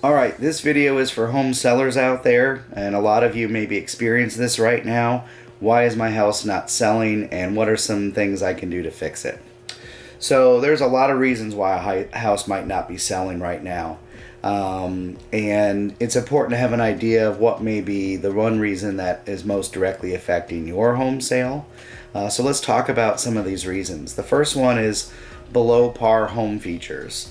Alright, this video is for home sellers out there, and a lot of you may be experiencing this right now. Why is my house not selling, and what are some things I can do to fix it? So there's a lot of reasons why a house might not be selling right now. And it's important to have an idea of what may be the one reason that is most directly affecting your home sale. So let's talk about some of these reasons. The first one is below par home features.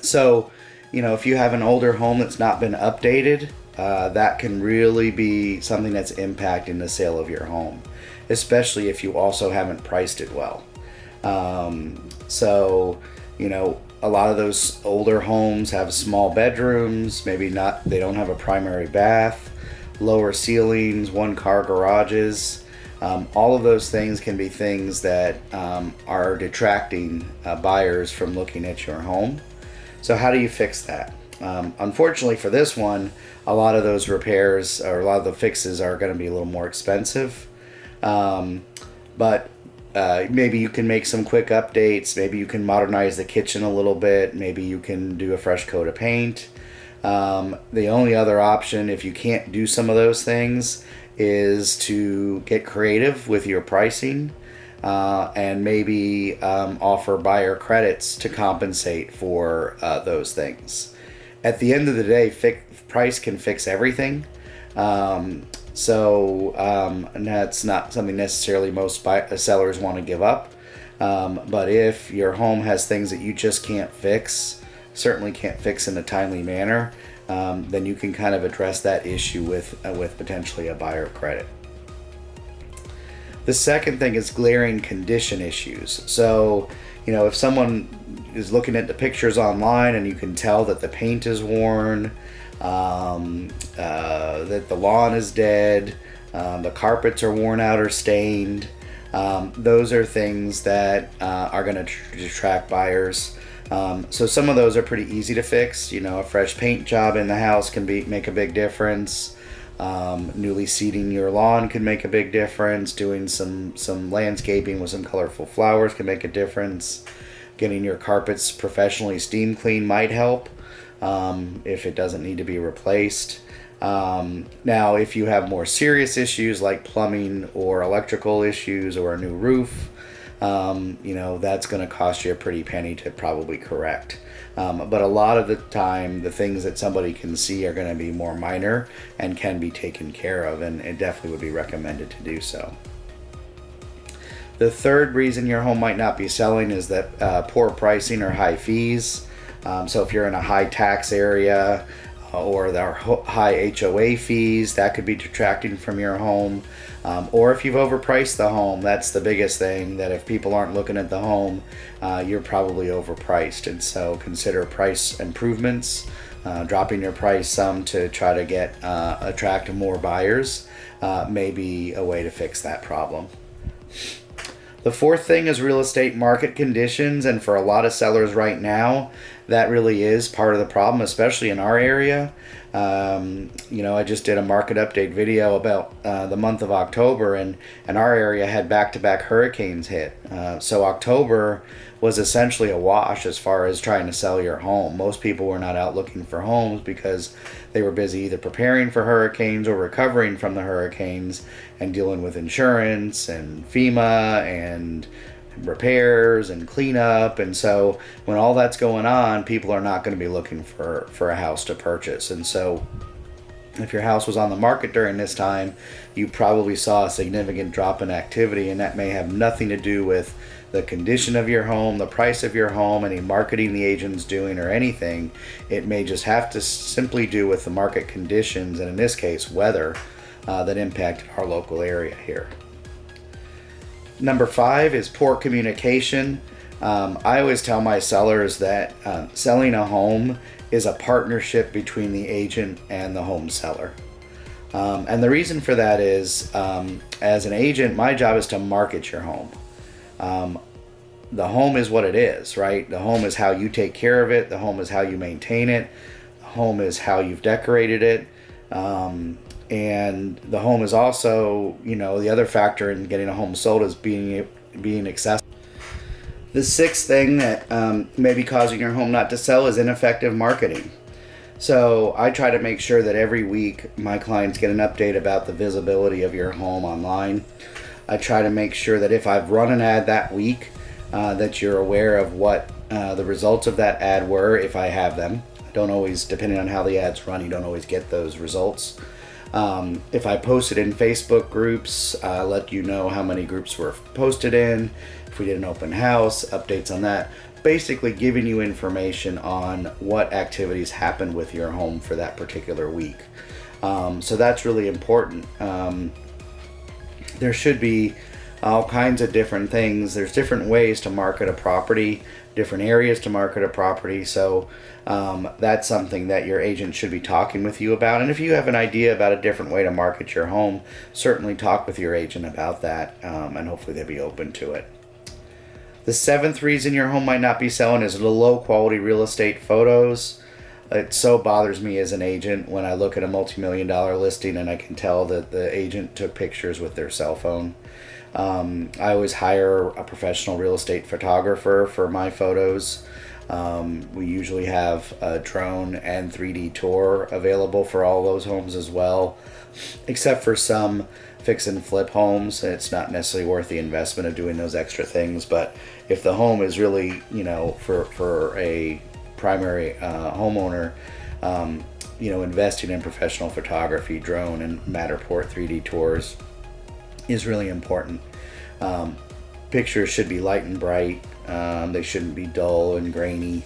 So, if you have an older home that's not been updated, that can really be something that's impacting the sale of your home, especially if you also haven't priced it well. A lot of those older homes have small bedrooms, they don't have a primary bath, lower ceilings, one-car garages. All of those things can be things that are detracting buyers from looking at your home. So how do you fix that? Unfortunately for this one, a lot of those repairs or a lot of the fixes are going to be a little more expensive. But maybe you can make some quick updates. Maybe you can modernize the kitchen a little bit. Maybe you can do a fresh coat of paint. The only other option, if you can't do some of those things, is to get creative with your pricing. And maybe offer buyer credits to compensate for those things. At the end of the day, price can fix everything. And that's not something necessarily most sellers want to give up. But if your home has things that you just can't fix, certainly can't fix in a timely manner, then you can kind of address that issue with potentially a buyer credit. The second thing is glaring condition issues. So, if someone is looking at the pictures online and you can tell that the paint is worn, that the lawn is dead, the carpets are worn out or stained, those are things that are going to detract buyers. So some of those are pretty easy to fix. A fresh paint job in the house can make a big difference. Newly seeding your lawn can make a big difference. Doing some landscaping with some colorful flowers can make a difference. Getting your carpets professionally steam cleaned might help if it doesn't need to be replaced. Now, if you have more serious issues like plumbing or electrical issues or a new roof, that's going to cost you a pretty penny to probably correct. But a lot of the time, the things that somebody can see are going to be more minor and can be taken care of, and it definitely would be recommended to do so. The third reason your home might not be selling is that poor pricing or high fees. So if you're in a high tax area or there are high HOA fees, that could be detracting from your home. Or if you've overpriced the home, that's the biggest thing, that if people aren't looking at the home, you're probably overpriced. And so consider price improvements, dropping your price some to try to attract more buyers may be a way to fix that problem. The fourth thing is real estate market conditions, and for a lot of sellers right now, that really is part of the problem, especially in our area. I just did a market update video about the month of October, and our area had back-to-back hurricanes hit. So October was essentially a wash as far as trying to sell your home. Most people were not out looking for homes because they were busy either preparing for hurricanes or recovering from the hurricanes and dealing with insurance and FEMA and repairs and cleanup. And so when all that's going on, people are not going to be looking for a house to purchase. And so if your house was on the market during this time, you probably saw a significant drop in activity, and that may have nothing to do with the condition of your home, the price of your home, any marketing the agent's doing or anything. It may just have to simply do with the market conditions, and in this case, weather, that impacted our local area here. Number 5 is poor communication. I always tell my sellers that selling a home is a partnership between the agent and the home seller. And the reason for that is, as an agent, my job is to market your home. The home is what it is, right? The home is how you take care of it. The home is how you maintain it. The home is how you've decorated it. And the home is also, the other factor in getting a home sold is being accessible. The sixth thing that may be causing your home not to sell is ineffective marketing. So I try to make sure that every week my clients get an update about the visibility of your home online. I try to make sure that if I've run an ad that week, that you're aware of what the results of that ad were, if I have them. I don't always, depending on how the ads run, you don't always get those results. If I post it in Facebook groups, let you know how many groups were posted in, if we did an open house, updates on that. Basically giving you information on what activities happened with your home for that particular week. So that's really important. There should be all kinds of different things. There's different ways to market a property, different areas to market a property. So that's something that your agent should be talking with you about. And if you have an idea about a different way to market your home, certainly talk with your agent about that, and hopefully they'll be open to it. The seventh reason your home might not be selling is the low quality real estate photos. It so bothers me as an agent when I look at a multi-million-dollar listing and I can tell that the agent took pictures with their cell phone. I always hire a professional real estate photographer for my photos. We usually have a drone and 3D tour available for all those homes as well, except for some fix and flip homes. It's not necessarily worth the investment of doing those extra things, but if the home is really, for a primary homeowner, investing in professional photography, drone and Matterport 3D tours is really important. Pictures should be light and bright. They shouldn't be dull and grainy.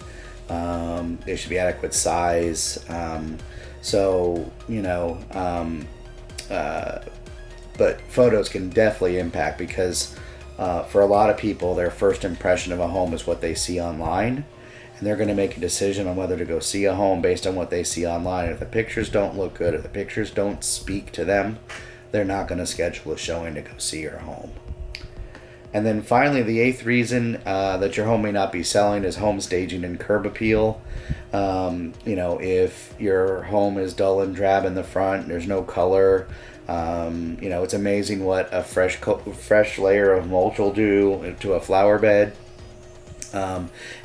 They should be adequate size. But photos can definitely impact, because for a lot of people, their first impression of a home is what they see online, and they're going to make a decision on whether to go see a home based on what they see online. If the pictures don't look good, if the pictures don't speak to them, they're not going to schedule a showing to go see your home. And then finally, the eighth reason that your home may not be selling is home staging and curb appeal. If your home is dull and drab in the front, there's no color. It's amazing what a fresh layer of mulch will do to a flower bed.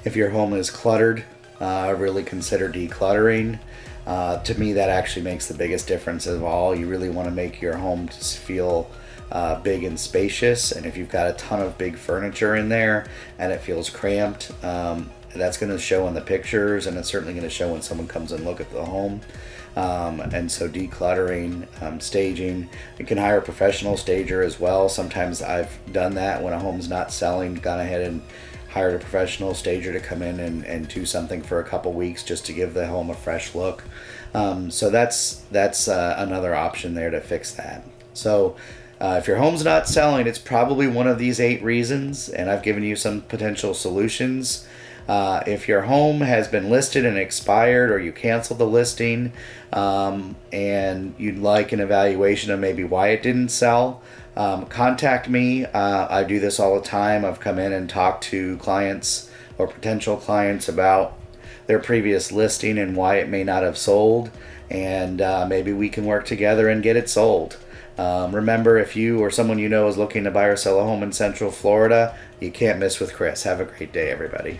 If your home is cluttered, really consider decluttering. To me, that actually makes the biggest difference of all. You really want to make your home feel big and spacious, and if you've got a ton of big furniture in there and it feels cramped, that's going to show in the pictures, and it's certainly going to show when someone comes and look at the home. And so decluttering, staging, you can hire a professional stager as well. Sometimes I've done that when a home's not selling, gone ahead and hired a professional stager to come in and do something for a couple weeks just to give the home a fresh look. So that's another option there to fix that. So if your home's not selling, it's probably one of these 8 reasons, and I've given you some potential solutions. If your home has been listed and expired, or you canceled the listing, and you'd like an evaluation of maybe why it didn't sell, contact me. I do this all the time. I've come in and talked to clients or potential clients about their previous listing and why it may not have sold, and maybe we can work together and get it sold. Remember, if you or someone you know is looking to buy or sell a home in Central Florida, you can't miss with Chris. Have a great day, everybody.